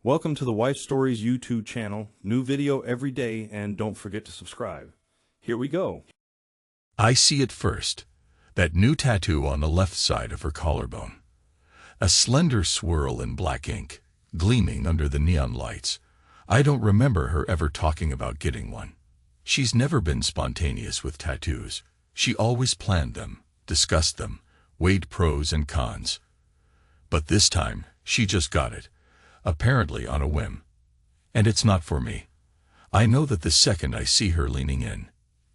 Welcome to the Wife Stories YouTube channel. New video every day, and don't forget to subscribe. Here we go. I see it first. That new tattoo on the left side of her collarbone. A slender swirl in black ink, gleaming under the neon lights. I don't remember her ever talking about getting one. She's never been spontaneous with tattoos. She always planned them, discussed them, weighed pros and cons. But this time, she just got it. Apparently on a whim. And it's not for me. I know that the second I see her leaning in,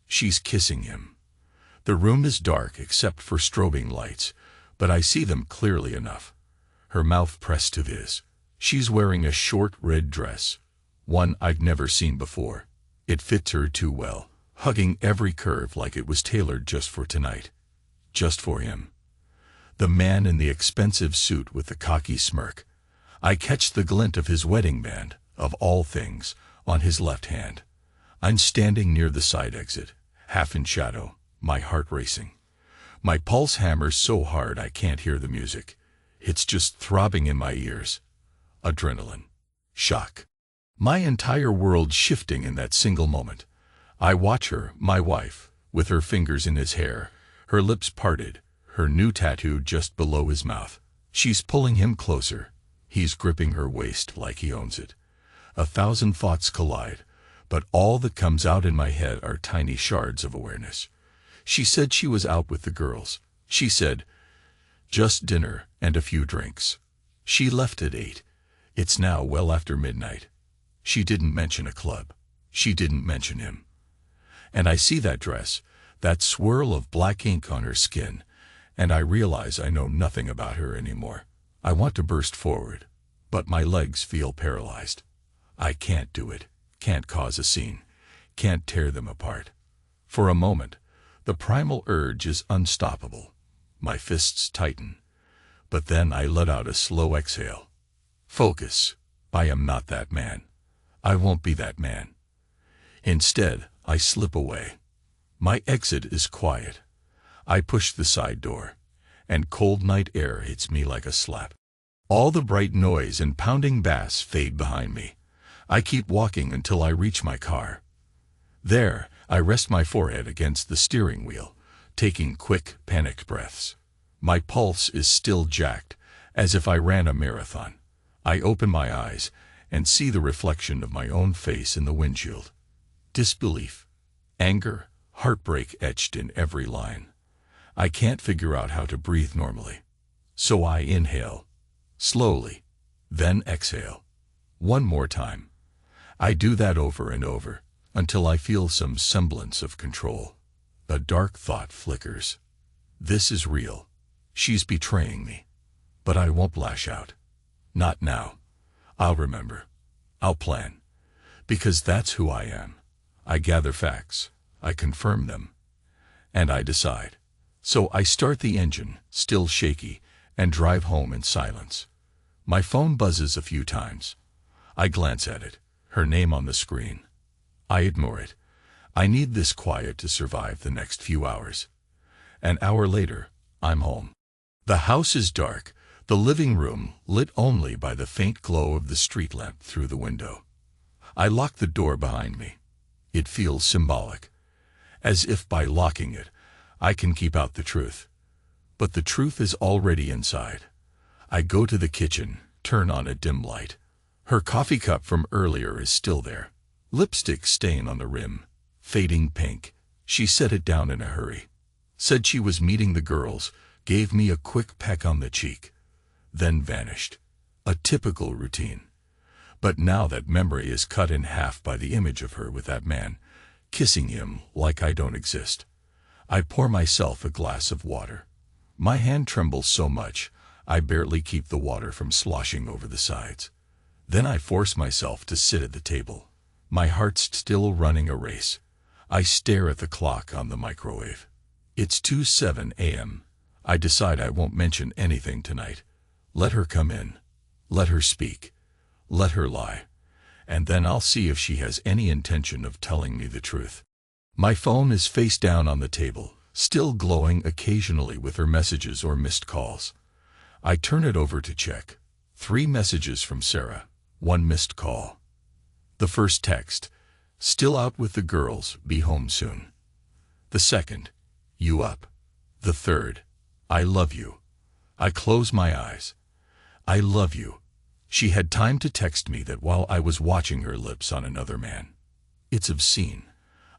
she's kissing him. The room is dark except for strobing lights, but I see them clearly enough. Her mouth pressed to his. She's wearing a short red dress, one I've never seen before. It fits her too well, hugging every curve like it was tailored just for tonight. Just for him. The man in the expensive suit with the cocky smirk. I catch the glint of his wedding band, of all things, on his left hand. I'm standing near the side exit, half in shadow, my heart racing. My pulse hammers so hard I can't hear the music. It's just throbbing in my ears. Adrenaline. Shock. My entire world shifting in that single moment. I watch her, my wife, with her fingers in his hair, her lips parted, her new tattoo just below his mouth. She's pulling him closer. He's gripping her waist like he owns it. 1,000 thoughts collide, but all that comes out in my head are tiny shards of awareness. She said she was out with the girls. She said, just dinner and a few drinks. She left at 8. It's now well after midnight. She didn't mention a club. She didn't mention him. And I see that dress, that swirl of black ink on her skin, and I realize I know nothing about her anymore. I want to burst forward, but my legs feel paralyzed. I can't do it, can't cause a scene, can't tear them apart. For a moment, the primal urge is unstoppable. My fists tighten, but then I let out a slow exhale. Focus. I am not that man. I won't be that man. Instead, I slip away. My exit is quiet. I push the side door, and cold night air hits me like a slap. All the bright noise and pounding bass fade behind me. I keep walking until I reach my car. There, I rest my forehead against the steering wheel, taking quick, panicked breaths. My pulse is still jacked, as if I ran a marathon. I open my eyes and see the reflection of my own face in the windshield. Disbelief, anger, heartbreak etched in every line. I can't figure out how to breathe normally. So I inhale, slowly, then exhale. One more time. I do that over and over, until I feel some semblance of control. A dark thought flickers. This is real. She's betraying me. But I won't lash out. Not now. I'll remember. I'll plan. Because that's who I am. I gather facts. I confirm them. And I decide. So I start the engine, still shaky, and drive home in silence. My phone buzzes a few times. I glance at it, her name on the screen. I ignore it. I need this quiet to survive the next few hours. An hour later, I'm home. The house is dark, the living room lit only by the faint glow of the street lamp through the window. I lock the door behind me. It feels symbolic, as if by locking it, I can keep out the truth. But the truth is already inside. I go to the kitchen, turn on a dim light. Her coffee cup from earlier is still there. Lipstick stain on the rim, fading pink. She set it down in a hurry. Said she was meeting the girls, gave me a quick peck on the cheek, then vanished. A typical routine. But now that memory is cut in half by the image of her with that man, kissing him like I don't exist. I pour myself a glass of water. My hand trembles so much, I barely keep the water from sloshing over the sides. Then I force myself to sit at the table, my heart's still running a race. I stare at the clock on the microwave. It's 2:07 a.m. I decide I won't mention anything tonight. Let her come in. Let her speak. Let her lie. And then I'll see if she has any intention of telling me the truth. My phone is face down on the table, still glowing occasionally with her messages or missed calls. I turn it over to check. 3 messages from Sarah. One missed call. The first text, still out with the girls, be home soon. The second, you up. The third, I love you. I close my eyes. I love you. She had time to text me that while I was watching her lips on another man. It's obscene.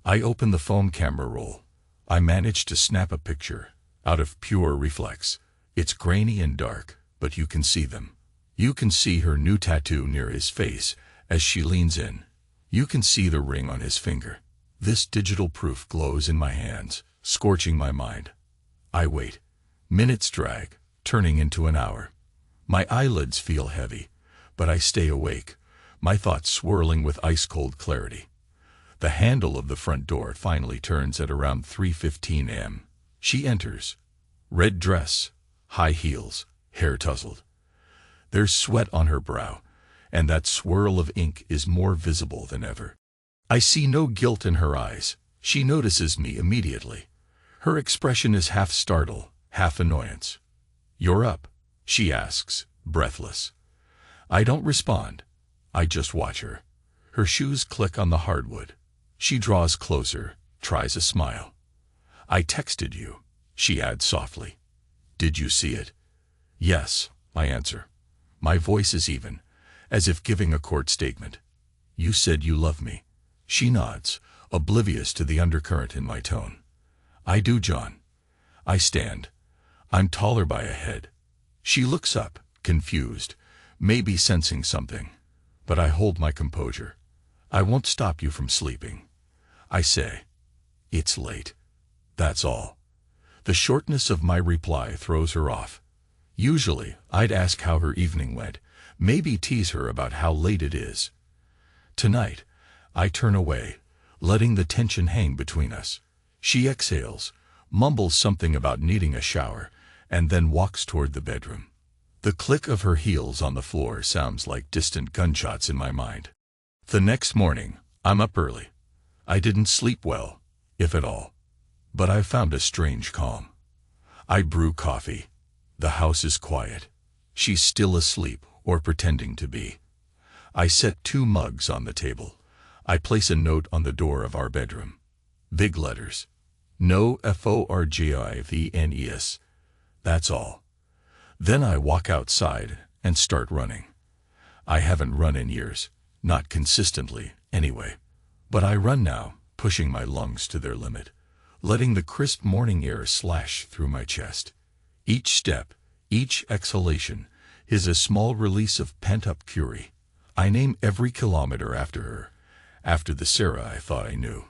I open the phone camera roll. I manage to snap a picture, out of pure reflex. It's grainy and dark, but you can see them. You can see her new tattoo near his face as she leans in. You can see the ring on his finger. This digital proof glows in my hands, scorching my mind. I wait. Minutes drag, turning into an hour. My eyelids feel heavy, but I stay awake, my thoughts swirling with ice-cold clarity. The handle of the front door finally turns at around 3:15 a.m. She enters. Red dress, high heels, hair tousled. There's sweat on her brow, and that swirl of ink is more visible than ever. I see no guilt in her eyes. She notices me immediately. Her expression is half startle, half annoyance. "You're up?" she asks, breathless. I don't respond. I just watch her. Her shoes click on the hardwood. She draws closer, tries a smile. "I texted you," she adds softly. "Did you see it?" "Yes," I answer. My voice is even, as if giving a court statement. "You said you love me." She nods, oblivious to the undercurrent in my tone. "I do, John." I stand. I'm taller by a head. She looks up, confused, maybe sensing something. But I hold my composure. "I won't stop you from sleeping." I say, "It's late." That's all. The shortness of my reply throws her off. Usually, I'd ask how her evening went, maybe tease her about how late it is. Tonight, I turn away, letting the tension hang between us. She exhales, mumbles something about needing a shower, and then walks toward the bedroom. The click of her heels on the floor sounds like distant gunshots in my mind. The next morning, I'm up early. I didn't sleep well, if at all. But I've found a strange calm. I brew coffee. The house is quiet. She's still asleep, or pretending to be. I set 2 mugs on the table. I place a note on the door of our bedroom. Big letters. No forgiveness. That's all. Then I walk outside and start running. I haven't run in years, not consistently, anyway. But I run now, pushing my lungs to their limit, letting the crisp morning air slash through my chest. Each step, each exhalation, is a small release of pent-up fury. I name every kilometer after her, after the Sarah I thought I knew.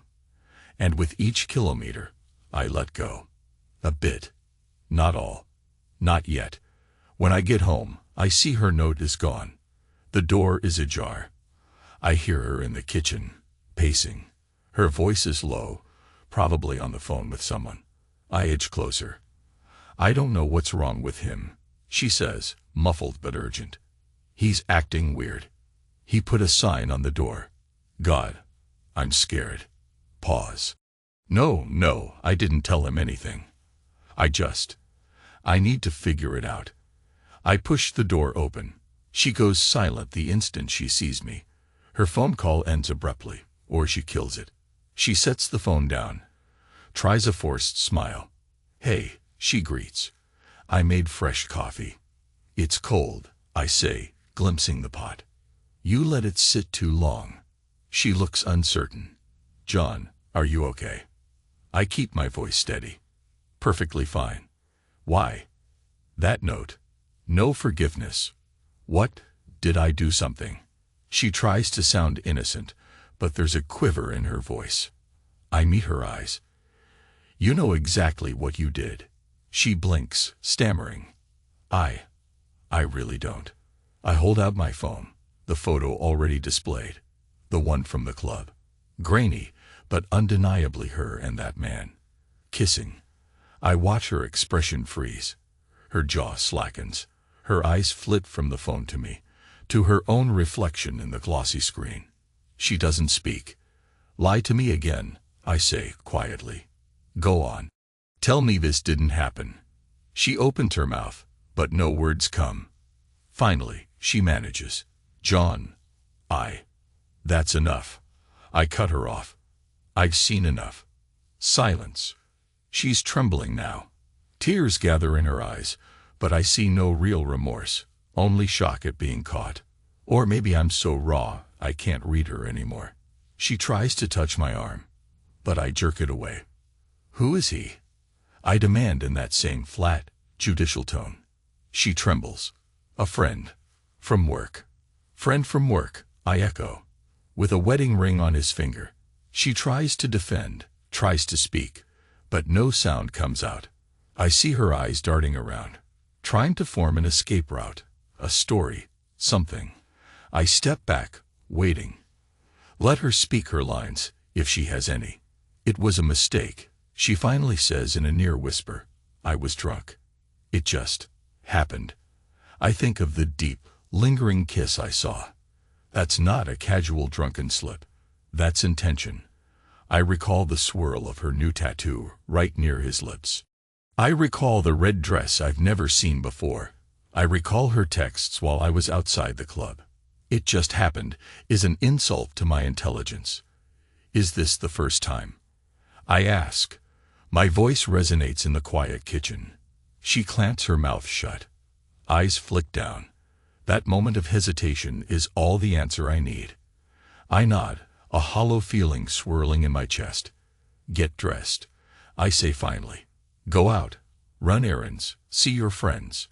And with each kilometer, I let go. A bit. Not all. Not yet. When I get home, I see her note is gone. The door is ajar. I hear her in the kitchen, pacing. Her voice is low, probably on the phone with someone. I edge closer. "I don't know what's wrong with him," she says, muffled but urgent. "He's acting weird. He put a sign on the door. God, I'm scared." Pause. No, I didn't tell him anything. I need to figure it out. I push the door open. She goes silent the instant she sees me. Her phone call ends abruptly, or she kills it. She sets the phone down, tries a forced smile. "Hey," she greets. "I made fresh coffee." "It's cold," I say, glimpsing the pot. "You let it sit too long." She looks uncertain. "John, are you okay?" I keep my voice steady. "Perfectly fine." "Why?" "That note. No forgiveness." "What? Did I do something?" She tries to sound innocent, but there's a quiver in her voice. I meet her eyes. "You know exactly what you did." She blinks, stammering. I really don't." I hold out my phone, the photo already displayed, the one from the club. Grainy, but undeniably her and that man. Kissing. I watch her expression freeze. Her jaw slackens. Her eyes flit from the phone to me, to her own reflection in the glossy screen. She doesn't speak. "Lie to me again," I say quietly. "Go on. Tell me this didn't happen." She opens her mouth, but no words come. Finally, she manages. "John, That's enough. I cut her off. I've seen enough. Silence. She's trembling now. Tears gather in her eyes, but I see no real remorse, only shock at being caught. Or maybe I'm so raw, I can't read her anymore. She tries to touch my arm, but I jerk it away. Who is he? I demand in that same flat, judicial tone. She trembles. A friend. From work. Friend from work, I echo. With a wedding ring on his finger. She tries to defend, tries to speak, but no sound comes out. I see her eyes darting around, trying to form an escape route, a story, something. I step back, waiting. Let her speak her lines, if she has any. It was a mistake, she finally says in a near whisper. I was drunk. It just happened. I think of the deep, lingering kiss I saw. That's not a casual drunken slip. That's intention. I recall the swirl of her new tattoo right near his lips. I recall the red dress I've never seen before. I recall her texts while I was outside the club. It just happened is an insult to my intelligence. Is this the first time? I ask. My voice resonates in the quiet kitchen. She clamps her mouth shut. Eyes flick down. That moment of hesitation is all the answer I need. I nod, a hollow feeling swirling in my chest. Get dressed, I say finally. Go out, run errands, see your friends.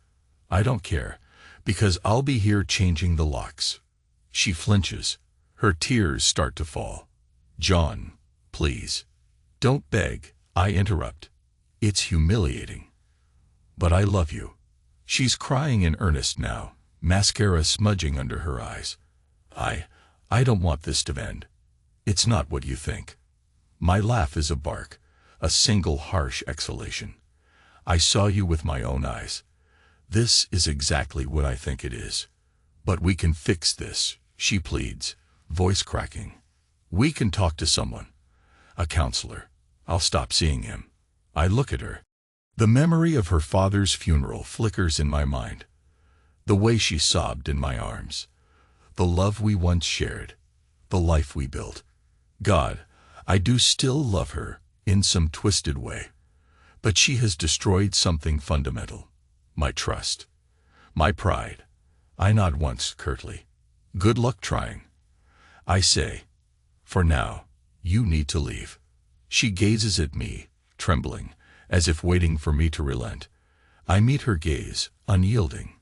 I don't care, because I'll be here changing the locks. She flinches. Her tears start to fall. John, please. Don't beg, I interrupt. It's humiliating. But I love you. She's crying in earnest now, mascara smudging under her eyes. I don't want this to end. It's not what you think. My laugh is a bark, a single harsh exhalation. I saw you with my own eyes. This is exactly what I think it is. But we can fix this, she pleads, voice cracking. We can talk to someone. A counselor. I'll stop seeing him. I look at her. The memory of her father's funeral flickers in my mind. The way she sobbed in my arms. The love we once shared. The life we built. God, I do still love her, in some twisted way. But she has destroyed something fundamental. My trust. My pride. I nod once curtly. Good luck trying. I say, for now, you need to leave. She gazes at me, trembling, as if waiting for me to relent. I meet her gaze, unyielding.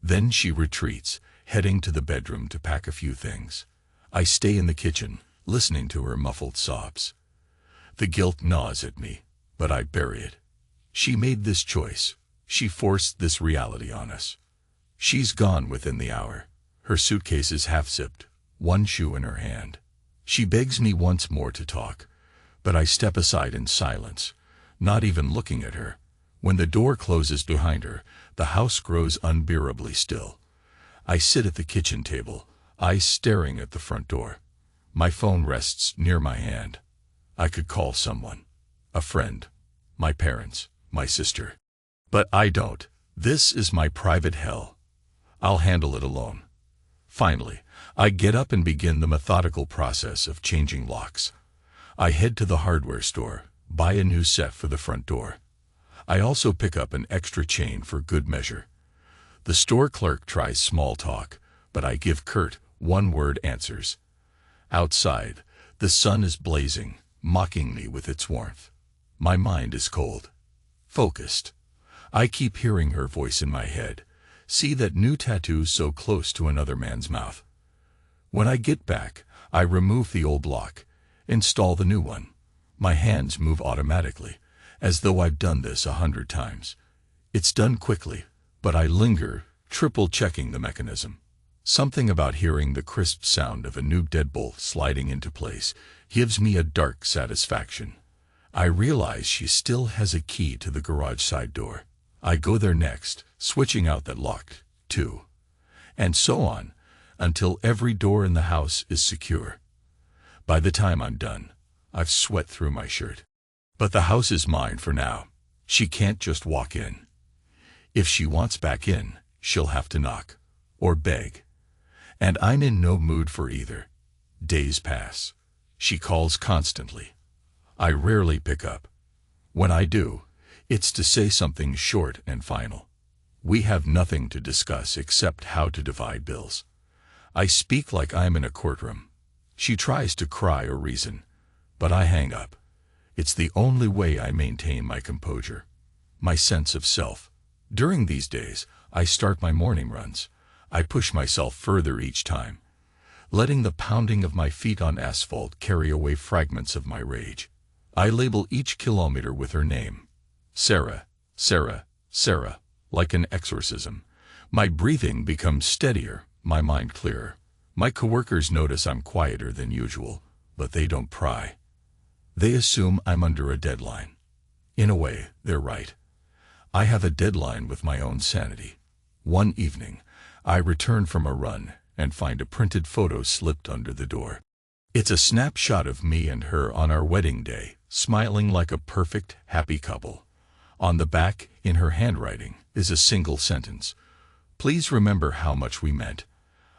Then she retreats, heading to the bedroom to pack a few things. I stay in the kitchen, listening to her muffled sobs. The guilt gnaws at me, but I bury it. She made this choice. She forced this reality on us. She's gone within the hour. Her suitcase is half-zipped, one shoe in her hand. She begs me once more to talk, but I step aside in silence, not even looking at her. When the door closes behind her, the house grows unbearably still. I sit at the kitchen table, eyes staring at the front door. My phone rests near my hand. I could call someone. A friend. My parents. My sister. But I don't. This is my private hell. I'll handle it alone. Finally, I get up and begin the methodical process of changing locks. I head to the hardware store, buy a new set for the front door. I also pick up an extra chain for good measure. The store clerk tries small talk, but I give curt, one-word answers. Outside, the sun is blazing, mocking me with its warmth. My mind is cold. Focused. I keep hearing her voice in my head. See that new tattoo so close to another man's mouth. When I get back, I remove the old lock, install the new one. My hands move automatically, as though I've done this 100 times. It's done quickly, but I linger, triple-checking the mechanism. Something about hearing the crisp sound of a new deadbolt sliding into place gives me a dark satisfaction. I realize she still has a key to the garage side door. I go there next, switching out that lock, too. And so on, until every door in the house is secure. By the time I'm done, I've sweat through my shirt. But the house is mine for now. She can't just walk in. If she wants back in, she'll have to knock, or beg. And I'm in no mood for either. Days pass. She calls constantly. I rarely pick up. When I do, it's to say something short and final. We have nothing to discuss except how to divide bills. I speak like I'm in a courtroom. She tries to cry or reason, but I hang up. It's the only way I maintain my composure, my sense of self. During these days, I start my morning runs. I push myself further each time, letting the pounding of my feet on asphalt carry away fragments of my rage. I label each kilometer with her name. Sarah, Sarah, Sarah, like an exorcism. My breathing becomes steadier, my mind clearer. My coworkers notice I'm quieter than usual, but they don't pry. They assume I'm under a deadline. In a way, they're right. I have a deadline with my own sanity. One evening, I return from a run and find a printed photo slipped under the door. It's a snapshot of me and her on our wedding day, smiling like a perfect, happy couple. On the back, in her handwriting, is a single sentence. Please remember how much we meant.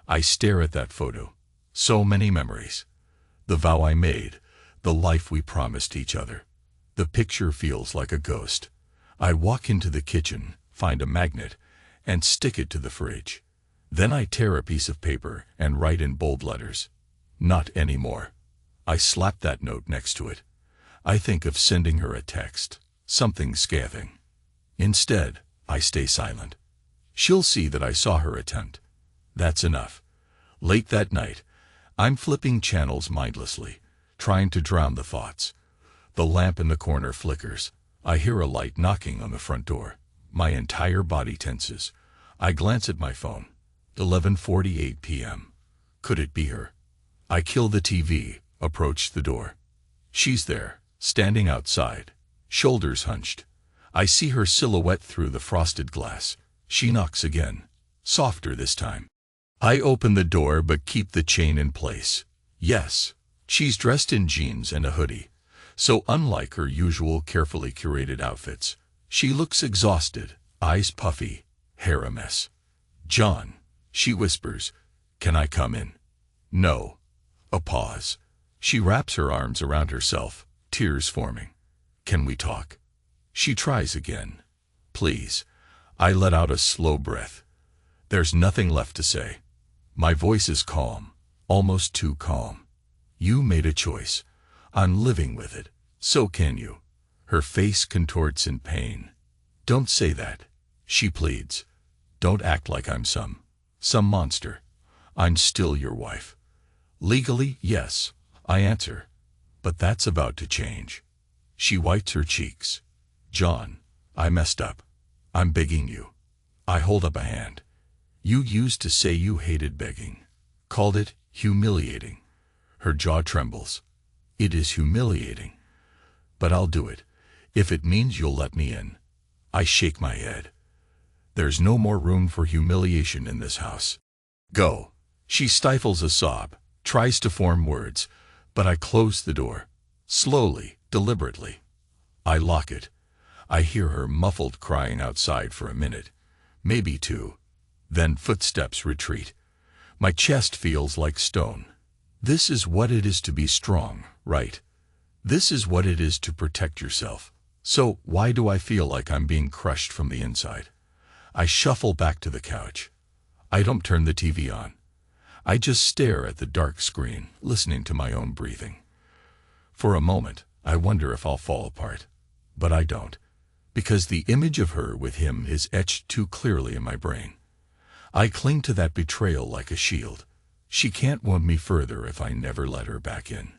I stare at that photo. So many memories. The vow I made, the life we promised each other. The picture feels like a ghost. I walk into the kitchen, find a magnet, and stick it to the fridge. Then I tear a piece of paper and write in bold letters, "Not anymore." I slap that note next to it. I think of sending her a text, something scathing. Instead, I stay silent. She'll see that I saw her attempt. That's enough. Late that night, I'm flipping channels mindlessly, trying to drown the thoughts. The lamp in the corner flickers. I hear a light knocking on the front door. My entire body tenses. I glance at my phone. 11:48 p.m. Could it be her? I kill the TV, approach the door. She's there, standing outside, shoulders hunched. I see her silhouette through the frosted glass. She knocks again, softer this time. I open the door but keep the chain in place. Yes, she's dressed in jeans and a hoodie, so unlike her usual carefully curated outfits. She looks exhausted, eyes puffy, hair a mess. "John," she whispers, "can I come in?" "No." A pause. She wraps her arms around herself, tears forming. "Can we talk?" She tries again. "Please." I let out a slow breath. There's nothing left to say. My voice is calm, almost too calm. "You made a choice. I'm living with it. So can you." Her face contorts in pain. "Don't say that," she pleads. "Don't act like I'm some monster. I'm still your wife." "Legally, yes," I answer. "But that's about to change." She whites her cheeks. "John, I messed up. I'm begging you." I hold up a hand. "You used to say you hated begging. Called it humiliating." Her jaw trembles. "It is humiliating. But I'll do it, if it means you'll let me in." I shake my head. There's no more room for humiliation in this house. "Go." She stifles a sob, tries to form words, but I close the door. Slowly, deliberately. I lock it. I hear her muffled crying outside for a minute, maybe two. Then footsteps retreat. My chest feels like stone. This is what it is to be strong, right? This is what it is to protect yourself. So why do I feel like I'm being crushed from the inside? I shuffle back to the couch. I don't turn the TV on. I just stare at the dark screen, listening to my own breathing. For a moment, I wonder if I'll fall apart. But I don't, because the image of her with him is etched too clearly in my brain. I cling to that betrayal like a shield. She can't wound me further if I never let her back in.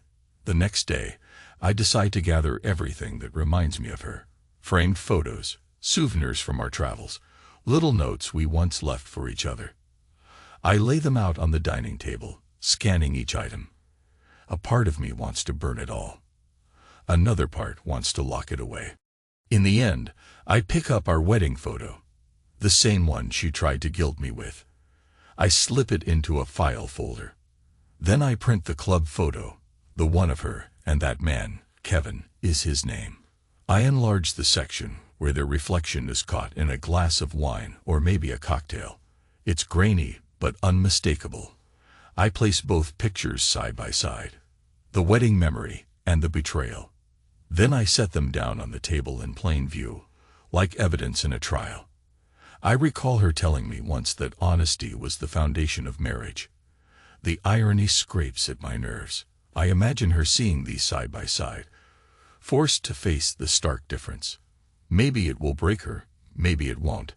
The next day, I decide to gather everything that reminds me of her. Framed photos, souvenirs from our travels, little notes we once left for each other. I lay them out on the dining table, scanning each item. A part of me wants to burn it all. Another part wants to lock it away. In the end, I pick up our wedding photo, the same one she tried to guilt me with. I slip it into a file folder. Then I print the club photo, the one of her and that man, Kevin, is his name. I enlarge the section where their reflection is caught in a glass of wine or maybe a cocktail. It's grainy but unmistakable. I place both pictures side by side, the wedding memory and the betrayal. Then I set them down on the table in plain view, like evidence in a trial. I recall her telling me once that honesty was the foundation of marriage. The irony scrapes at my nerves. I imagine her seeing these side by side, forced to face the stark difference. Maybe it will break her, maybe it won't.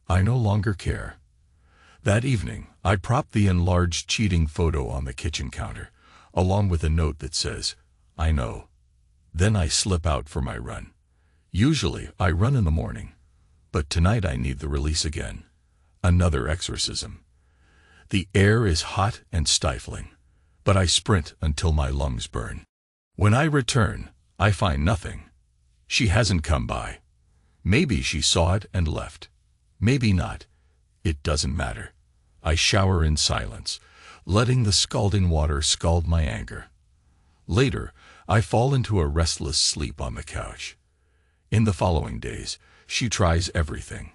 I no longer care. That evening, I prop the enlarged cheating photo on the kitchen counter, along with a note that says, "I know." Then I slip out for my run. Usually, I run in the morning, but tonight I need the release again. Another exorcism. The air is hot and stifling, but I sprint until my lungs burn. When I return, I find nothing. She hasn't come by. Maybe she saw it and left. Maybe not. It doesn't matter. I shower in silence, letting the scalding water scald my anger. Later, I fall into a restless sleep on the couch. In the following days, she tries everything.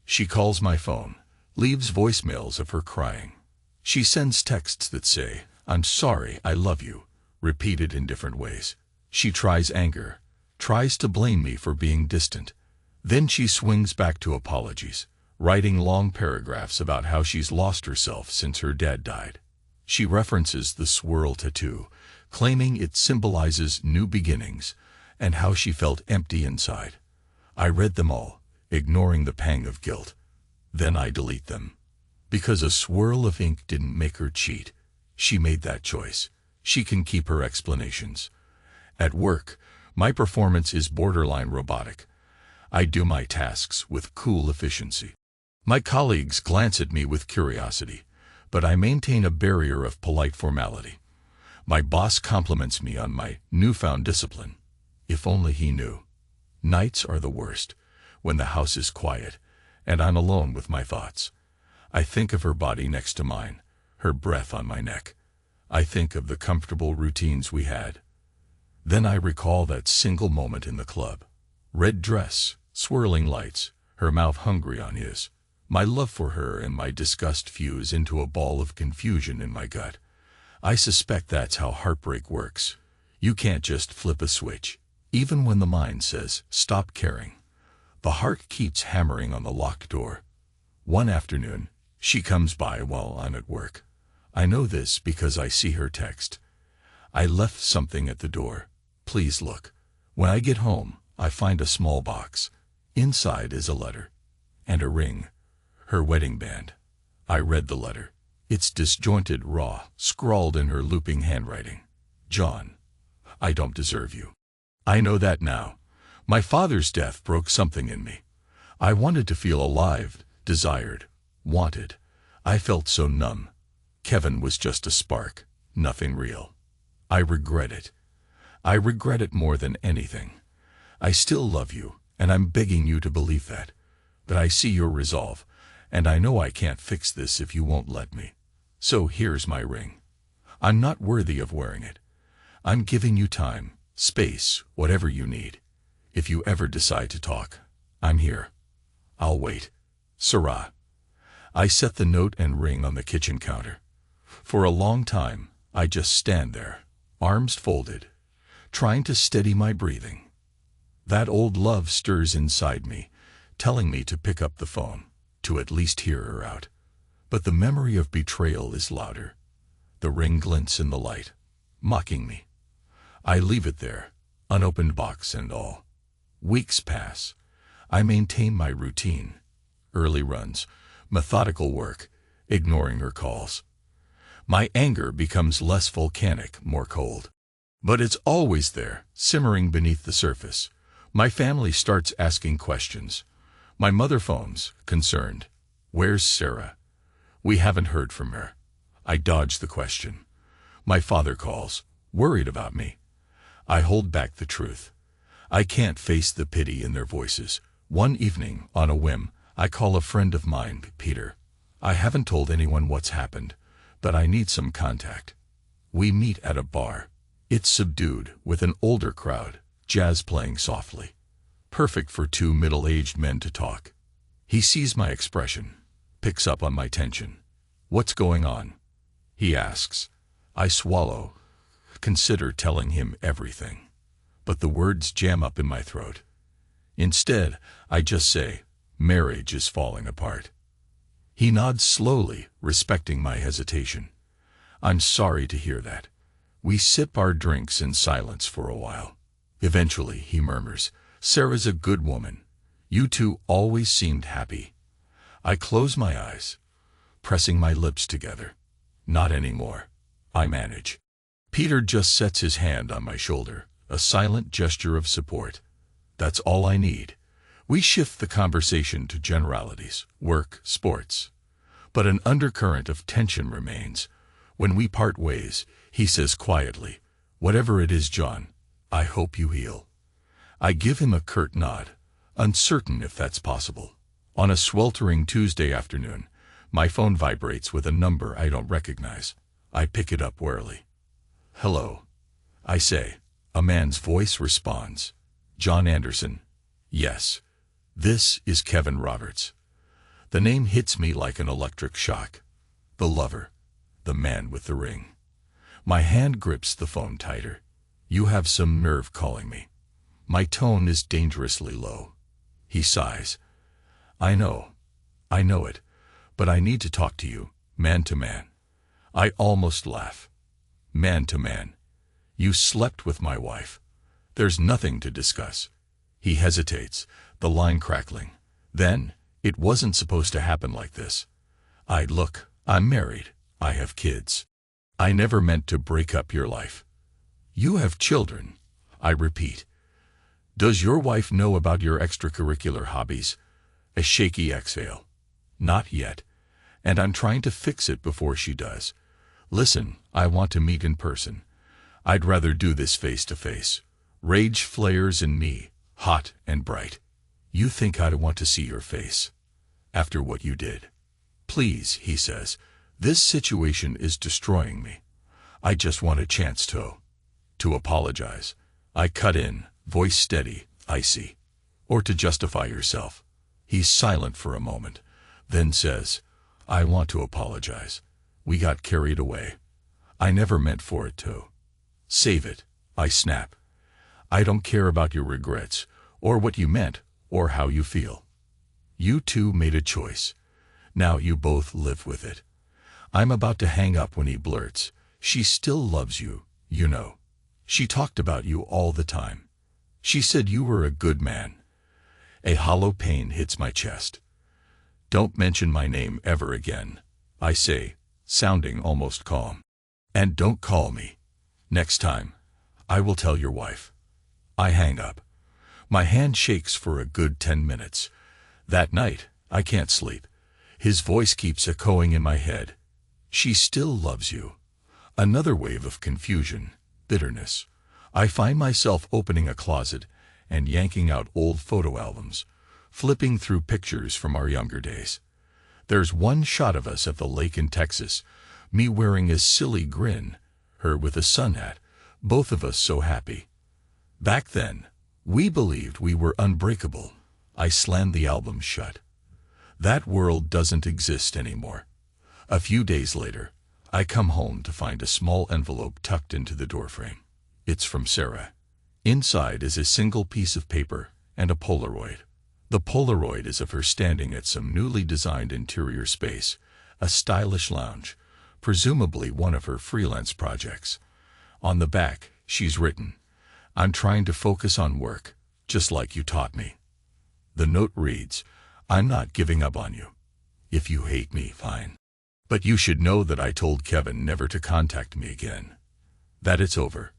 She calls my phone, leaves voicemails of her crying. She sends texts that say, "I'm sorry, I love you," repeated in different ways. She tries anger, tries to blame me for being distant. Then she swings back to apologies, writing long paragraphs about how she's lost herself since her dad died. She references the swirl tattoo, claiming it symbolizes new beginnings, and how she felt empty inside. I read them all, ignoring the pang of guilt. Then I delete them. Because a swirl of ink didn't make her cheat. She made that choice. She can keep her explanations. At work, my performance is borderline robotic. I do my tasks with cool efficiency. My colleagues glance at me with curiosity, but I maintain a barrier of polite formality. My boss compliments me on my newfound discipline. If only he knew. Nights are the worst, when the house is quiet, and I'm alone with my thoughts. I think of her body next to mine, her breath on my neck. I think of the comfortable routines we had. Then I recall that single moment in the club. Red dress, swirling lights, her mouth hungry on his. My love for her and my disgust fuse into a ball of confusion in my gut. I suspect that's how heartbreak works. You can't just flip a switch. Even when the mind says, "Stop caring," the heart keeps hammering on the locked door. One afternoon, she comes by while I'm at work. I know this because I see her text. "I left something at the door. Please look." When I get home, I find a small box. Inside is a letter. And a ring. Her wedding band. I read the letter. It's disjointed, raw, scrawled in her looping handwriting. "John, I don't deserve you." I know that now. My father's death broke something in me. I wanted to feel alive, desired, wanted. I felt so numb. Kevin was just a spark, nothing real. I regret it. I regret it more than anything. I still love you, and I'm begging you to believe that. But I see your resolve, and I know I can't fix this if you won't let me. So here's my ring. I'm not worthy of wearing it. I'm giving you time, space, whatever you need. If you ever decide to talk, I'm here. I'll wait. Sarah. I set the note and ring on the kitchen counter. For a long time, I just stand there, arms folded, trying to steady my breathing. That old love stirs inside me, telling me to pick up the phone, to at least hear her out. But the memory of betrayal is louder. The ring glints in the light, mocking me. I leave it there, unopened box and all. Weeks pass. I maintain my routine. Early runs, methodical work, ignoring her calls. My anger becomes less volcanic, more cold. But it's always there, simmering beneath the surface. My family starts asking questions. My mother phones, concerned. "Where's Sarah?" "We haven't heard from her." I dodge the question. My father calls, worried about me. I hold back the truth. I can't face the pity in their voices. One evening, on a whim, I call a friend of mine, Peter. I haven't told anyone what's happened, but I need some contact. We meet at a bar. It's subdued, with an older crowd, jazz playing softly. Perfect for two middle-aged men to talk. He sees my expression, picks up on my tension. "What's going on?" he asks. I swallow, consider telling him everything. But the words jam up in my throat. Instead, I just say, marriage is falling apart. He nods slowly, respecting my hesitation. I'm sorry to hear that. We sip our drinks in silence for a while. Eventually, he murmurs, Sarah's a good woman. You two always seemed happy. I close my eyes, pressing my lips together. Not anymore. I manage. Peter just sets his hand on my shoulder, a silent gesture of support. That's all I need. We shift the conversation to generalities, work, sports. But an undercurrent of tension remains. When we part ways, he says quietly, whatever it is, John, I hope you heal. I give him a curt nod, uncertain if that's possible. On a sweltering Tuesday afternoon, my phone vibrates with a number I don't recognize. I pick it up warily. Hello, I say. A man's voice responds. John Anderson. Yes. This is Kevin Roberts. The name hits me like an electric shock. The lover. The man with the ring. My hand grips the phone tighter. You have some nerve calling me. My tone is dangerously low. He sighs. I know it, but I need to talk to you, man to man. I almost laugh. Man to man. You slept with my wife. There's nothing to discuss. He hesitates, the line crackling. Then, it wasn't supposed to happen like this. Look, I'm married. I have kids. I never meant to break up your life. You have children, I repeat. Does your wife know about your extracurricular hobbies? A shaky exhale. Not yet. And I'm trying to fix it before she does. Listen, I want to meet in person. I'd rather do this face to face. Rage flares in me, hot and bright. You think I'd want to see your face? After what you did? Please, he says, this situation is destroying me. I just want a chance to apologize. I cut in, voice steady, icy. Or to justify yourself. He's silent for a moment, then says, I want to apologize. We got carried away. I never meant for it to. Save it, I snap. I don't care about your regrets, or what you meant, or how you feel. You two made a choice. Now you both live with it. I'm about to hang up when he blurts, she still loves you, you know. She talked about you all the time. She said you were a good man. A hollow pain hits my chest. Don't mention my name ever again, I say, sounding almost calm. And don't call me. Next time, I will tell your wife. I hang up. My hand shakes for a good 10 minutes. That night, I can't sleep. His voice keeps echoing in my head. She still loves you. Another wave of confusion, bitterness. I find myself opening a closet and yanking out old photo albums, flipping through pictures from our younger days. There's one shot of us at the lake in Texas, me wearing a silly grin, her with a sun hat, both of us so happy. Back then, we believed we were unbreakable. I slammed the album shut. That world doesn't exist anymore. A few days later, I come home to find a small envelope tucked into the doorframe. It's from Sarah. Inside is a single piece of paper and a Polaroid. The Polaroid is of her standing at some newly designed interior space, a stylish lounge, presumably one of her freelance projects. On the back, she's written, I'm trying to focus on work, just like you taught me. The note reads, I'm not giving up on you. If you hate me, fine. But you should know that I told Kevin never to contact me again. That it's over.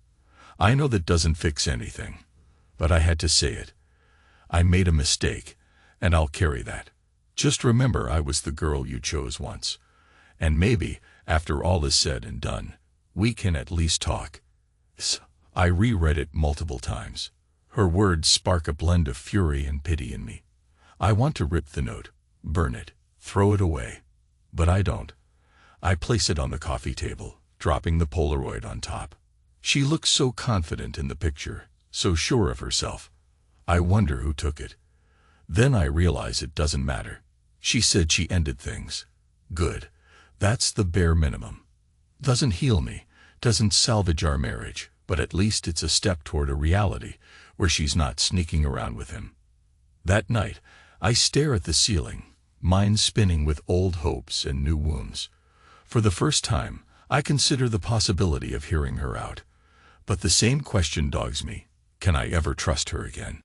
I know that doesn't fix anything, but I had to say it. I made a mistake, and I'll carry that. Just remember I was the girl you chose once. And maybe, after all is said and done, we can at least talk. I reread it multiple times. Her words spark a blend of fury and pity in me. I want to rip the note, burn it, throw it away. But I don't. I place it on the coffee table, dropping the Polaroid on top. She looks so confident in the picture, so sure of herself. I wonder who took it. Then I realize it doesn't matter. She said she ended things. Good. That's the bare minimum. Doesn't heal me, doesn't salvage our marriage, but at least it's a step toward a reality where she's not sneaking around with him. That night, I stare at the ceiling, mind spinning with old hopes and new wounds. For the first time, I consider the possibility of hearing her out. But the same question dogs me. Can I ever trust her again?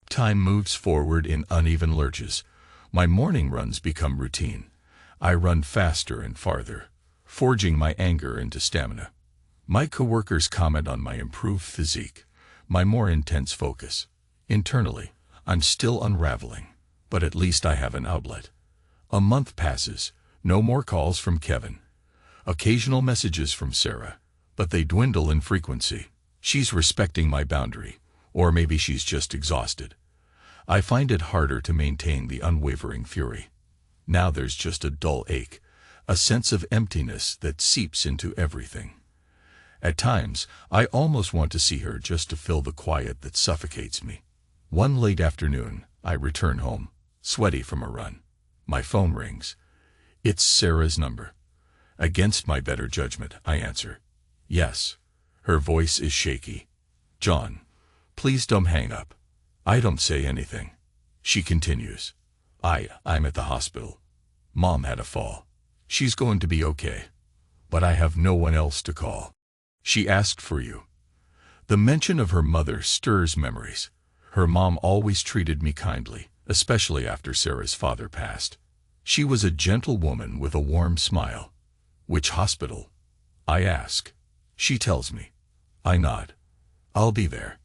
Time moves forward in uneven lurches. My morning runs become routine. I run faster and farther, forging my anger into stamina. My coworkers comment on my improved physique, my more intense focus. Internally, I'm still unraveling, but at least I have an outlet. A month passes, no more calls from Kevin. Occasional messages from Sarah, but they dwindle in frequency. She's respecting my boundary, or maybe she's just exhausted. I find it harder to maintain the unwavering fury. Now there's just a dull ache, a sense of emptiness that seeps into everything. At times, I almost want to see her just to fill the quiet that suffocates me. One late afternoon, I return home, sweaty from a run. My phone rings. It's Sarah's number. Against my better judgment, I answer. Yes. Her voice is shaky. John, please don't hang up. I don't say anything. She continues. I'm at the hospital. Mom had a fall. She's going to be okay. But I have no one else to call. She asked for you. The mention of her mother stirs memories. Her mom always treated me kindly, especially after Sarah's father passed. She was a gentle woman with a warm smile. Which hospital? I ask. She tells me. I nod. I'll be there.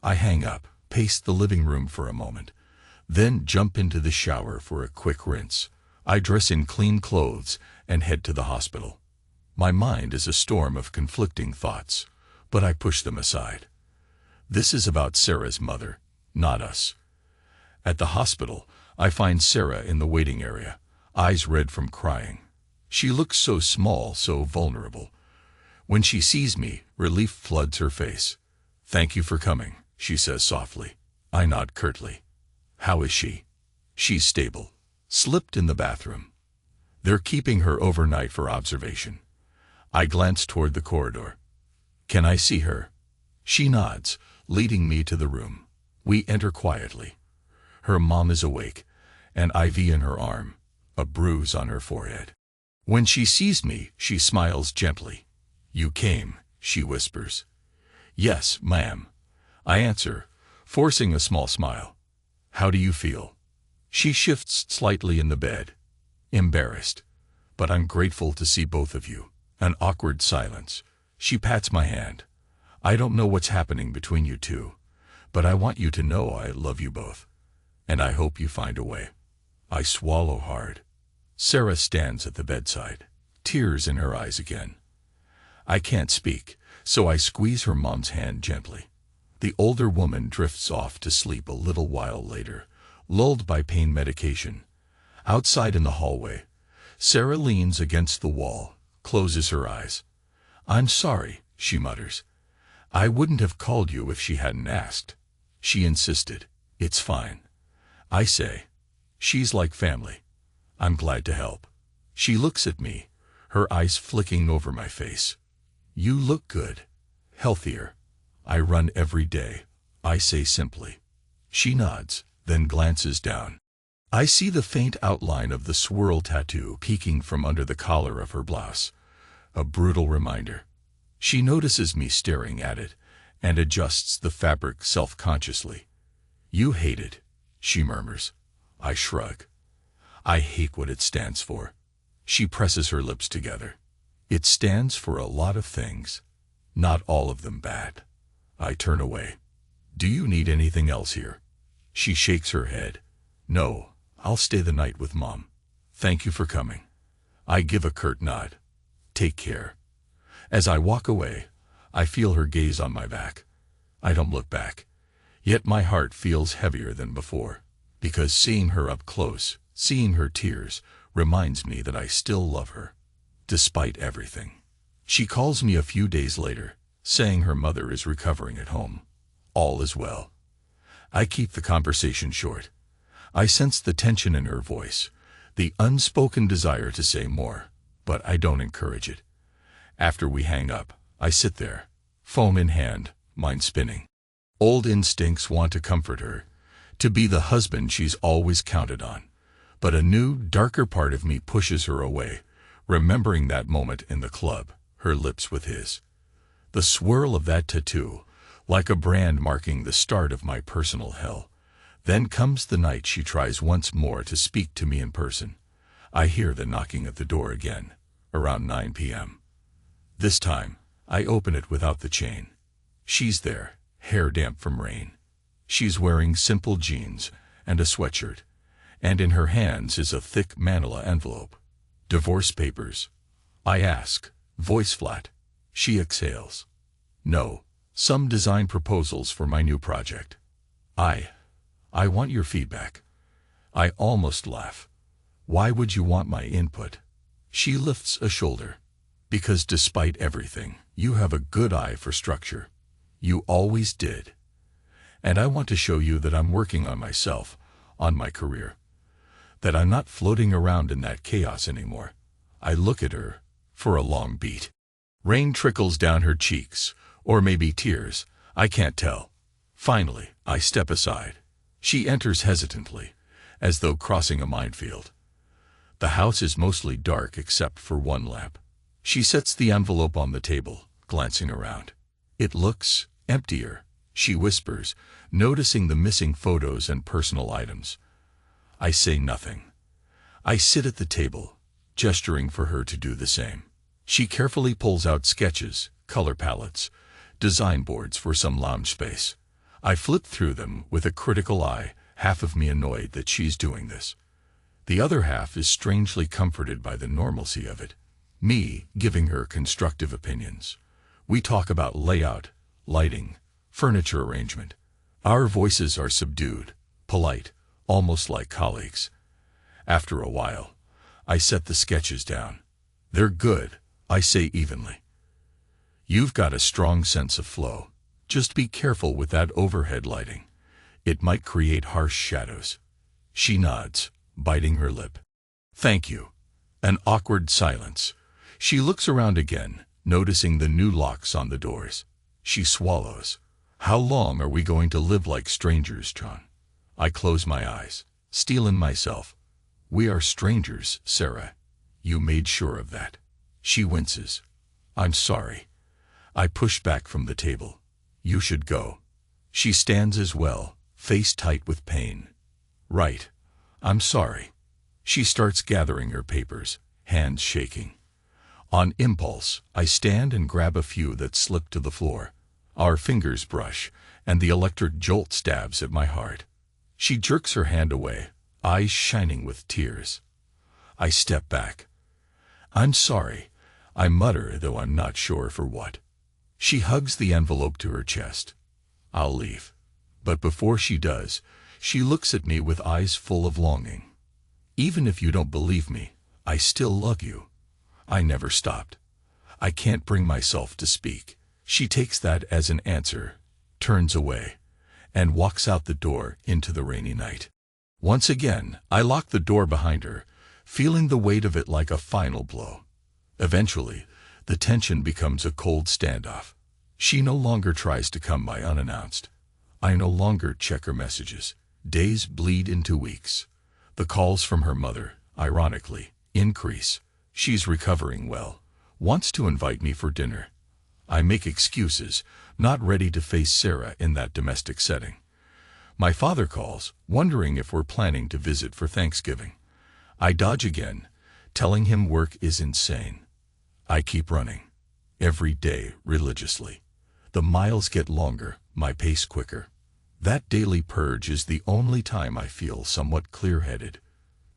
I hang up, pace the living room for a moment, then jump into the shower for a quick rinse. I dress in clean clothes and head to the hospital. My mind is a storm of conflicting thoughts, but I push them aside. This is about Sarah's mother, not us. At the hospital, I find Sarah in the waiting area, eyes red from crying. She looks so small, so vulnerable. When she sees me, relief floods her face. Thank you for coming, she says softly. I nod curtly. How is she? She's stable. Slipped in the bathroom. They're keeping her overnight for observation. I glance toward the corridor. Can I see her? She nods, leading me to the room. We enter quietly. Her mom is awake, an IV in her arm, a bruise on her forehead. When she sees me, she smiles gently. You came, she whispers. Yes, ma'am. I answer, forcing a small smile. How do you feel? She shifts slightly in the bed. Embarrassed. But I'm grateful to see both of you. An awkward silence. She pats my hand. I don't know what's happening between you two, but I want you to know I love you both. And I hope you find a way. I swallow hard. Sarah stands at the bedside, tears in her eyes again. I can't speak, so I squeeze her mom's hand gently. The older woman drifts off to sleep a little while later, lulled by pain medication. Outside in the hallway, Sarah leans against the wall, closes her eyes. I'm sorry, she mutters. I wouldn't have called you if she hadn't asked. She insisted. It's fine. I say, she's like family. I'm glad to help. She looks at me, her eyes flicking over my face. You look good. Healthier. I run every day, I say simply. She nods, then glances down. I see the faint outline of the swirl tattoo peeking from under the collar of her blouse. A brutal reminder. She notices me staring at it and adjusts the fabric self-consciously. You hate it, she murmurs. I shrug. I hate what it stands for. She presses her lips together. It stands for a lot of things. Not all of them bad. I turn away. Do you need anything else here? She shakes her head. No, I'll stay the night with Mom. Thank you for coming. I give a curt nod. Take care. As I walk away, I feel her gaze on my back. I don't look back. Yet my heart feels heavier than before, because seeing her up close, seeing her tears, reminds me that I still love her, despite everything. She calls me a few days later, saying her mother is recovering at home. All is well. I keep the conversation short. I sense the tension in her voice, the unspoken desire to say more, but I don't encourage it. After we hang up, I sit there, phone in hand, mind spinning. Old instincts want to comfort her, to be the husband she's always counted on. But a new, darker part of me pushes her away, remembering that moment in the club, her lips with his. The swirl of that tattoo, like a brand marking the start of my personal hell. Then comes the night she tries once more to speak to me in person. I hear the knocking at the door again, around 9 p.m. This time, I open it without the chain. She's there, hair damp from rain. She's wearing simple jeans and a sweatshirt, and in her hands is a thick manila envelope. Divorce papers. I ask, voice flat. She exhales. No, some design proposals for my new project. I want your feedback. I almost laugh. Why would you want my input? She lifts a shoulder. Because despite everything, you have a good eye for structure. You always did. And I want to show you that I'm working on myself, on my career. That I'm not floating around in that chaos anymore. I look at her for a long beat. Rain trickles down her cheeks, or maybe tears, I can't tell. Finally, I step aside. She enters hesitantly, as though crossing a minefield. The house is mostly dark except for one lamp. She sets the envelope on the table, glancing around. It looks emptier, she whispers, noticing the missing photos and personal items. I say nothing. I sit at the table, gesturing for her to do the same. She carefully pulls out sketches, color palettes, design boards for some lounge space. I flip through them with a critical eye, half of me annoyed that she's doing this. The other half is strangely comforted by the normalcy of it. Me giving her constructive opinions. We talk about layout, lighting, furniture arrangement. Our voices are subdued, polite, almost like colleagues. After a while, I set the sketches down. They're good, I say evenly. You've got a strong sense of flow. Just be careful with that overhead lighting. It might create harsh shadows. She nods, biting her lip. Thank you. An awkward silence. She looks around again, noticing the new locks on the doors. She swallows. How long are we going to live like strangers, John? I close my eyes, steel in myself. We are strangers, Sarah. You made sure of that. She winces. I'm sorry. I push back from the table. You should go. She stands as well, face tight with pain. Right. I'm sorry. She starts gathering her papers, hands shaking. On impulse, I stand and grab a few that slip to the floor. Our fingers brush, and the electric jolt stabs at my heart. She jerks her hand away, eyes shining with tears. I step back. I'm sorry, I mutter, though I'm not sure for what. She hugs the envelope to her chest. I'll leave. But before she does, she looks at me with eyes full of longing. Even if you don't believe me, I still love you. I never stopped. I can't bring myself to speak. She takes that as an answer, turns away, and walks out the door into the rainy night. Once again, I lock the door behind her, feeling the weight of it like a final blow. Eventually, the tension becomes a cold standoff. She no longer tries to come by unannounced. I no longer check her messages. Days bleed into weeks. The calls from her mother, ironically, increase. She's recovering well, wants to invite me for dinner. I make excuses, not ready to face Sarah in that domestic setting. My father calls, wondering if we're planning to visit for Thanksgiving. I dodge again, telling him work is insane. I keep running, every day religiously. The miles get longer, my pace quicker. That daily purge is the only time I feel somewhat clear-headed.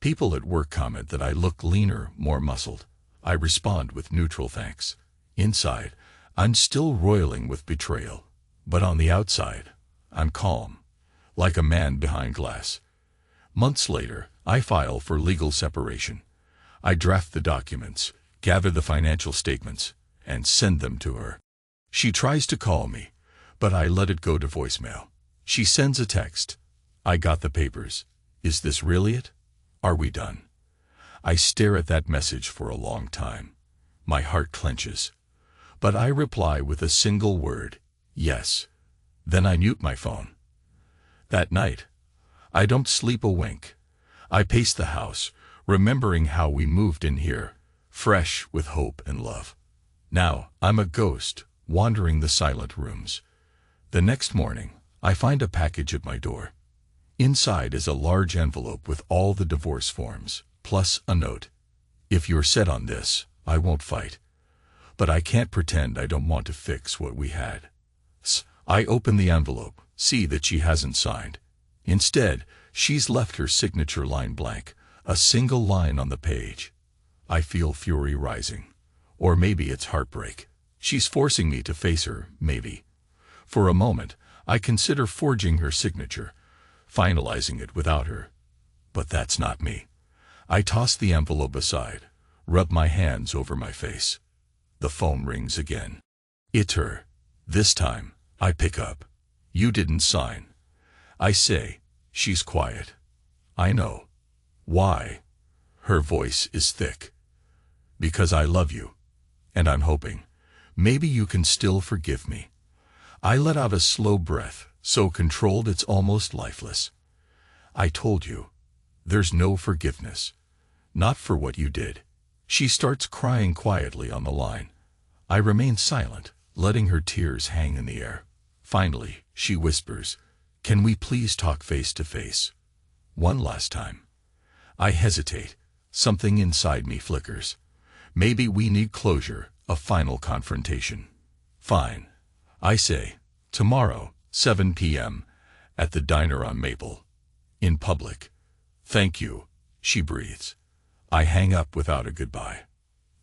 People at work comment that I look leaner, more muscled. I respond with neutral thanks. Inside, I'm still roiling with betrayal. But on the outside, I'm calm, like a man behind glass. Months later, I file for legal separation. I draft the documents, gather the financial statements, and send them to her. She tries to call me, but I let it go to voicemail. She sends a text. I got the papers. Is this really it? Are we done? I stare at that message for a long time. My heart clenches. but I reply with a single word, yes. Then I mute my phone. That night, I don't sleep a wink. I pace the house, remembering how we moved in here, fresh with hope and love. Now, I'm a ghost, wandering the silent rooms. The next morning, I find a package at my door. Inside is a large envelope with all the divorce forms, plus a note. If you're set on this, I won't fight. But I can't pretend I don't want to fix what we had. I open the envelope, see that she hasn't signed. Instead, she's left her signature line blank, a single line on the page. I feel fury rising. Or maybe it's heartbreak. She's forcing me to face her, maybe. For a moment, I consider forging her signature, finalizing it without her. But that's not me. I toss the envelope aside, rub my hands over my face. The phone rings again. It's her. This time, I pick up. You didn't sign. I say. She's quiet. I know. Why? Her voice is thick. Because I love you. And I'm hoping. Maybe you can still forgive me. I let out a slow breath, so controlled it's almost lifeless. I told you. There's no forgiveness. Not for what you did. She starts crying quietly on the line. I remain silent, letting her tears hang in the air. Finally, she whispers, "Can we please talk face to face? One last time." I hesitate. Something inside me flickers. Maybe we need closure, a final confrontation. Fine. I say, tomorrow, 7 p.m., at the diner on Maple. In public. Thank you, she breathes. I hang up without a goodbye.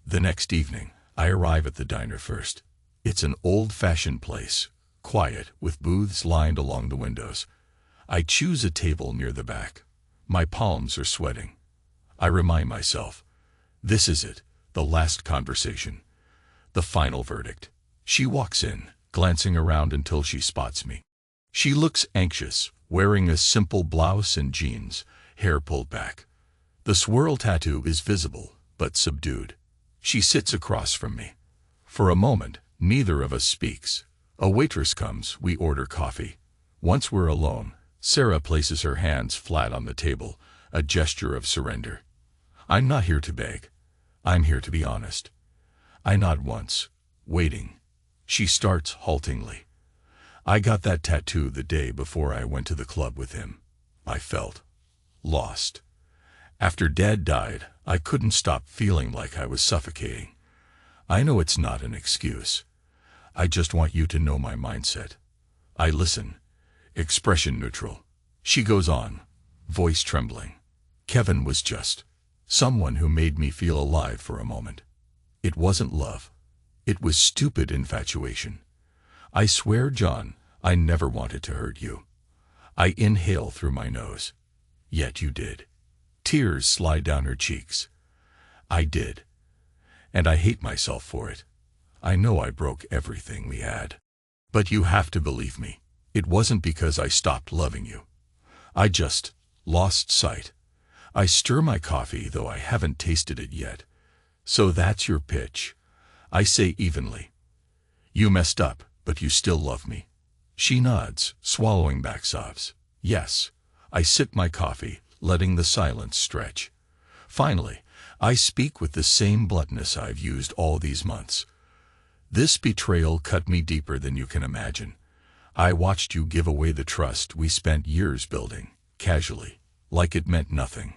The next evening, I arrive at the diner first. It's an old-fashioned place, quiet, with booths lined along the windows. I choose a table near the back. My palms are sweating. I remind myself, this is it, the last conversation. The final verdict. She walks in, glancing around until she spots me. She looks anxious, wearing a simple blouse and jeans, hair pulled back. The swirl tattoo is visible, but subdued. She sits across from me. For a moment, neither of us speaks. A waitress comes, we order coffee. Once we're alone, Sarah places her hands flat on the table, a gesture of surrender. I'm not here to beg. I'm here to be honest. I nod once, waiting. She starts haltingly. I got that tattoo the day before I went to the club with him. I felt lost. After Dad died, I couldn't stop feeling like I was suffocating. I know it's not an excuse. I just want you to know my mindset. I listen, expression neutral. She goes on, voice trembling. Kevin was just someone who made me feel alive for a moment. It wasn't love. It was stupid infatuation. I swear, John, I never wanted to hurt you. I inhale through my nose. Yet you did. Tears slide down her cheeks. I did. And I hate myself for it. I know I broke everything we had. But you have to believe me. It wasn't because I stopped loving you. I just lost sight. I stir my coffee, though I haven't tasted it yet. So that's your pitch. I say evenly. You messed up, but you still love me. She nods, swallowing back sobs. Yes. I sip my coffee, letting the silence stretch. Finally, I speak with the same bluntness I've used all these months. This betrayal cut me deeper than you can imagine. I watched you give away the trust we spent years building, casually, like it meant nothing.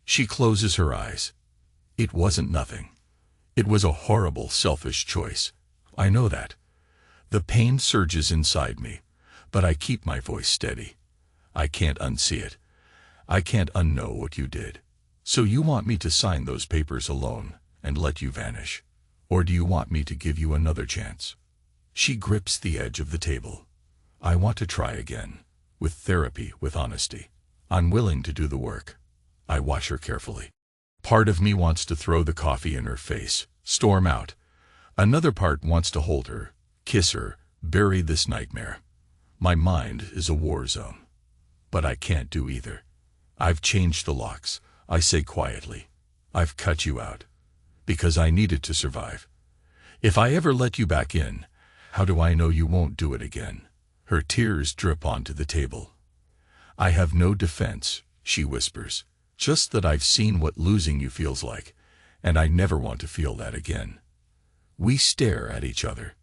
She closes her eyes. It wasn't nothing. It was a horrible, selfish choice. I know that. The pain surges inside me, but I keep my voice steady. I can't unsee it. I can't unknow what you did. So you want me to sign those papers alone and let you vanish? Or do you want me to give you another chance? She grips the edge of the table. I want to try again. With therapy, with honesty. I'm willing to do the work. I watch her carefully. Part of me wants to throw the coffee in her face, storm out. Another part wants to hold her, kiss her, bury this nightmare. My mind is a war zone. But I can't do either. I've changed the locks, I say quietly. I've cut you out. Because I needed to survive. If I ever let you back in, how do I know you won't do it again? Her tears drip onto the table. I have no defense, she whispers, just that I've seen what losing you feels like, and I never want to feel that again. We stare at each other.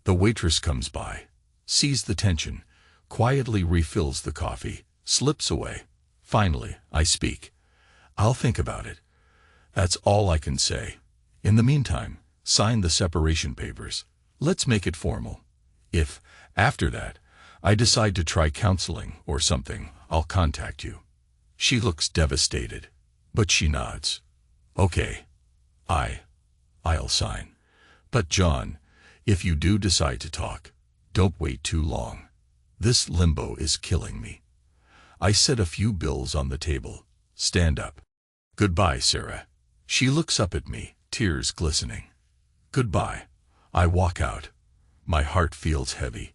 The waitress comes by, sees the tension, quietly refills the coffee, slips away. Finally, I speak. I'll think about it. That's all I can say. In the meantime, sign the separation papers. Let's make it formal. If, after that, I decide to try counseling or something, I'll contact you. She looks devastated, but she nods. Okay. I'll sign. But John, if you do decide to talk, don't wait too long. This limbo is killing me. I set a few bills on the table. Stand up. Goodbye, Sarah. She looks up at me, tears glistening. Goodbye. I walk out. My heart feels heavy,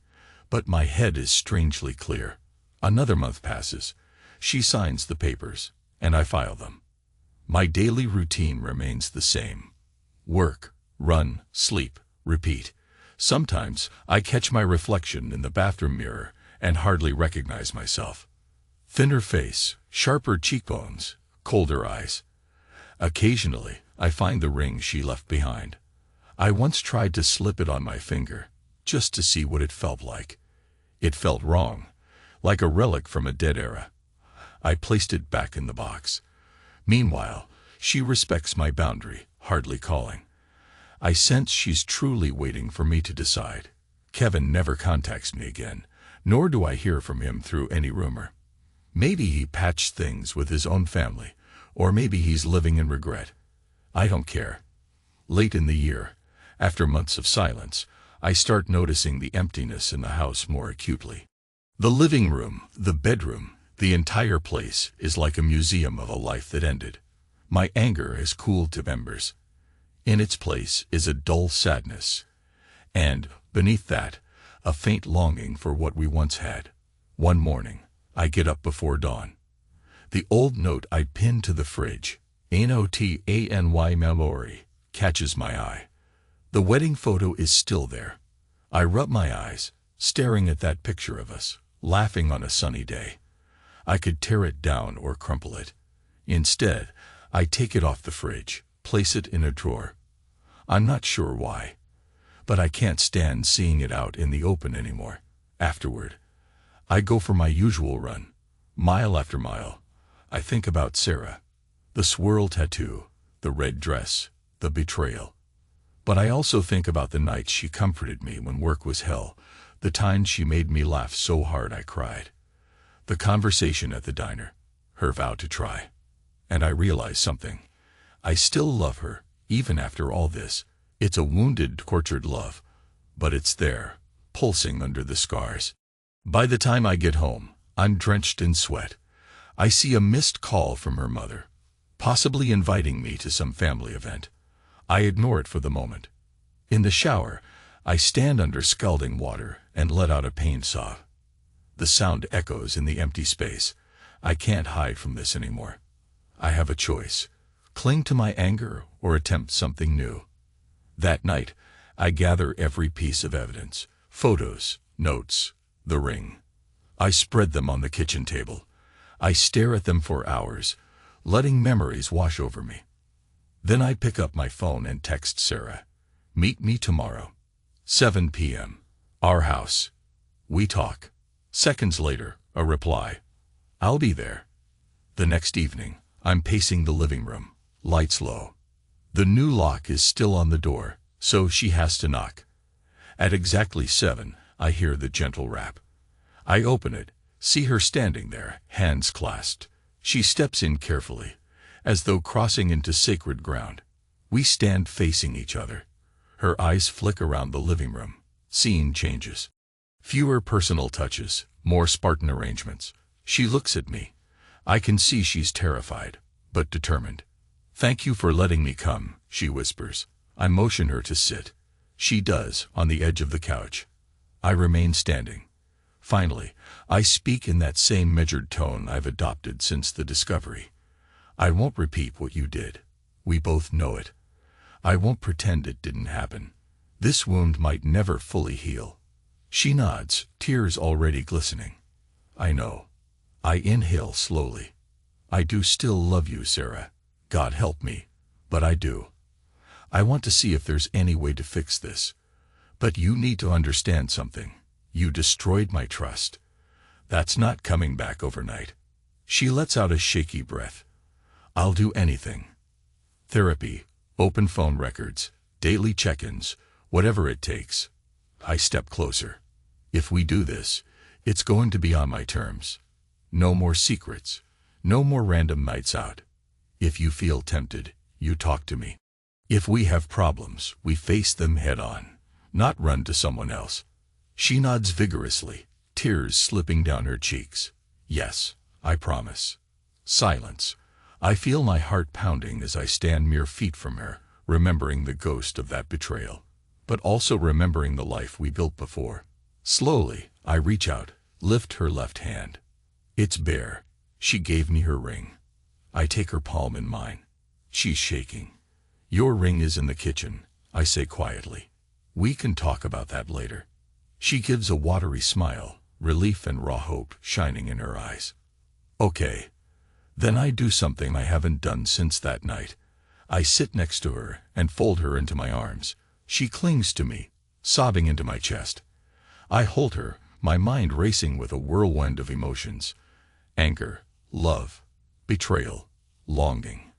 but my head is strangely clear. Another month passes. She signs the papers, and I file them. My daily routine remains the same. Work, run, sleep, repeat. Sometimes I catch my reflection in the bathroom mirror and hardly recognize myself. Thinner face, sharper cheekbones, colder eyes. Occasionally, I find the ring she left behind. I once tried to slip it on my finger, just to see what it felt like. It felt wrong, like a relic from a dead era. I placed it back in the box. Meanwhile, she respects my boundary, hardly calling. I sense she's truly waiting for me to decide. Kevin never contacts me again, nor do I hear from him through any rumor. Maybe he patched things with his own family, or maybe he's living in regret. I don't care. Late in the year, after months of silence, I start noticing the emptiness in the house more acutely. The living room, the bedroom, the entire place is like a museum of a life that ended. My anger has cooled to embers. In its place is a dull sadness, and, beneath that, a faint longing for what we once had. One morning, I get up before dawn. The old note I pinned to the fridge, "Notany memory," catches my eye. The wedding photo is still there. I rub my eyes, staring at that picture of us, laughing on a sunny day. I could tear it down or crumple it. Instead, I take it off the fridge, place it in a drawer. I'm not sure why, but I can't stand seeing it out in the open anymore. Afterward, I go for my usual run, mile after mile. I think about Sarah, the swirl tattoo, the red dress, the betrayal. But I also think about the nights she comforted me when work was hell, the times she made me laugh so hard I cried, the conversation at the diner, her vow to try. And I realize something. I still love her, even after all this. It's a wounded, tortured love, but it's there, pulsing under the scars. By the time I get home, I'm drenched in sweat. I see a missed call from her mother, possibly inviting me to some family event. I ignore it for the moment. In the shower, I stand under scalding water and let out a pain sob. The sound echoes in the empty space. I can't hide from this anymore. I have a choice: cling to my anger or attempt something new. That night, I gather every piece of evidence: photos, notes, the ring. I spread them on the kitchen table. I stare at them for hours, letting memories wash over me. Then I pick up my phone and text Sarah. Meet me tomorrow, 7 p.m., our house. We talk. Seconds later, a reply. I'll be there. The next evening, I'm pacing the living room, lights low. The new lock is still on the door, so she has to knock. At exactly 7, I hear the gentle rap. I open it, see her standing there, hands clasped. She steps in carefully, as though crossing into sacred ground. We stand facing each other. Her eyes flick around the living room. Scene changes. Fewer personal touches, more Spartan arrangements. She looks at me. I can see she's terrified, but determined. Thank you for letting me come, she whispers. I motion her to sit. She does, on the edge of the couch. I remain standing. Finally, I speak in that same measured tone I've adopted since the discovery. I won't repeat what you did. We both know it. I won't pretend it didn't happen. This wound might never fully heal. She nods, tears already glistening. I know. I inhale slowly. I do still love you, Sarah. God help me. But I do. I want to see if there's any way to fix this. But you need to understand something. You destroyed my trust. That's not coming back overnight. She lets out a shaky breath. I'll do anything. Therapy, open phone records, daily check-ins, whatever it takes. I step closer. If we do this, it's going to be on my terms. No more secrets. No more random nights out. If you feel tempted, you talk to me. If we have problems, we face them head on, not run to someone else. She nods vigorously, tears slipping down her cheeks. Yes, I promise. Silence. I feel my heart pounding as I stand mere feet from her, remembering the ghost of that betrayal, but also remembering the life we built before. Slowly, I reach out, lift her left hand. It's bare. She gave me her ring. I take her palm in mine. She's shaking. Your ring is in the kitchen, I say quietly. We can talk about that later. She gives a watery smile, relief and raw hope shining in her eyes. Okay. Then I do something I haven't done since that night. I sit next to her and fold her into my arms. She clings to me, sobbing into my chest. I hold her, my mind racing with a whirlwind of emotions. Anger, love, betrayal, longing.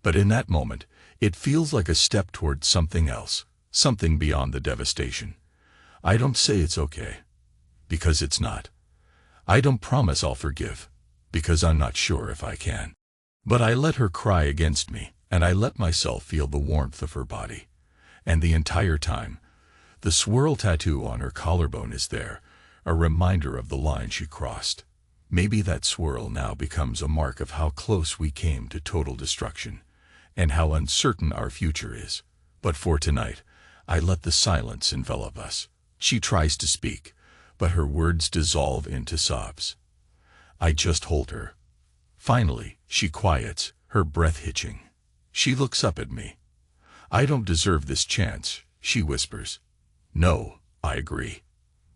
But in that moment, it feels like a step towards something else, something beyond the devastation. I don't say it's okay, because it's not. I don't promise I'll forgive, because I'm not sure if I can. But I let her cry against me, and I let myself feel the warmth of her body. And the entire time, the swirl tattoo on her collarbone is there, a reminder of the line she crossed. Maybe that swirl now becomes a mark of how close we came to total destruction, and how uncertain our future is. But for tonight, I let the silence envelop us. She tries to speak, but her words dissolve into sobs. I just hold her. Finally, she quiets, her breath hitching. She looks up at me. I don't deserve this chance, she whispers. No, I agree.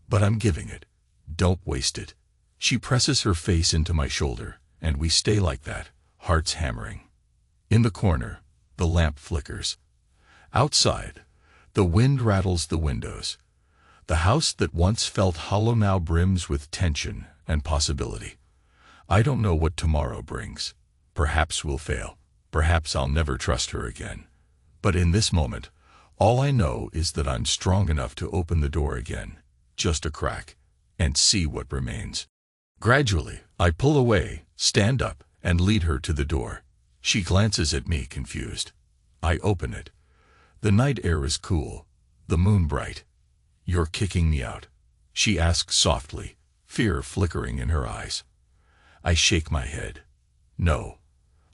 But I'm giving it. Don't waste it. She presses her face into my shoulder, and we stay like that, hearts hammering. In the corner, the lamp flickers. Outside, the wind rattles the windows. The house that once felt hollow now brims with tension and possibility. I don't know what tomorrow brings. Perhaps we'll fail. Perhaps I'll never trust her again. But in this moment, all I know is that I'm strong enough to open the door again, just a crack, and see what remains. Gradually, I pull away, stand up, and lead her to the door. She glances at me, confused. I open it. The night air is cool, the moon bright. You're kicking me out, she asks softly, fear flickering in her eyes. I shake my head. No.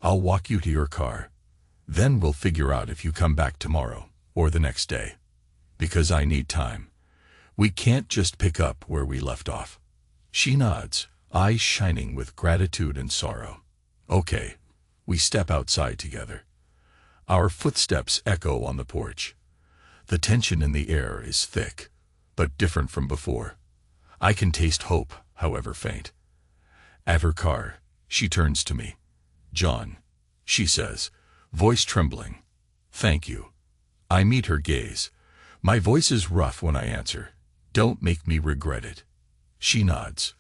I'll walk you to your car. Then we'll figure out if you come back tomorrow, or the next day. Because I need time. We can't just pick up where we left off. She nods, eyes shining with gratitude and sorrow. Okay. We step outside together. Our footsteps echo on the porch. The tension in the air is thick, but different from before. I can taste hope, however faint. At her car, she turns to me. John, she says, voice trembling. Thank you. I meet her gaze. My voice is rough when I answer. Don't make me regret it. She nods.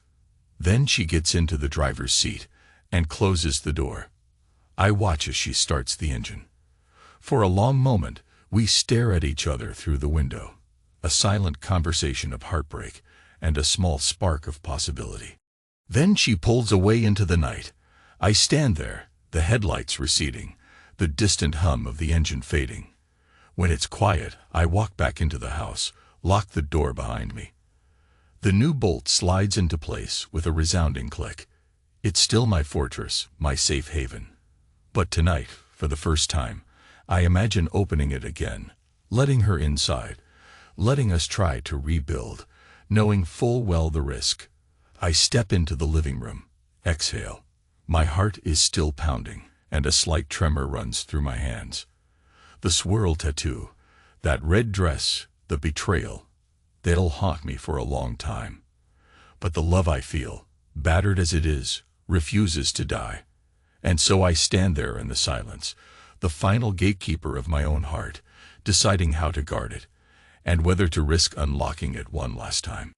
Then she gets into the driver's seat and closes the door. I watch as she starts the engine. For a long moment, we stare at each other through the window, a silent conversation of heartbreak and a small spark of possibility. Then she pulls away into the night. I stand there, the headlights receding, the distant hum of the engine fading. When it's quiet, I walk back into the house, lock the door behind me. The new bolt slides into place with a resounding click. It's still my fortress, my safe haven. But tonight, for the first time, I imagine opening it again, letting her inside, letting us try to rebuild, knowing full well the risk. I step into the living room, exhale. My heart is still pounding, and a slight tremor runs through my hands. The swirl tattoo, that red dress, the betrayal. That'll haunt me for a long time. But the love I feel, battered as it is, refuses to die. And so I stand there in the silence, the final gatekeeper of my own heart, deciding how to guard it, and whether to risk unlocking it one last time.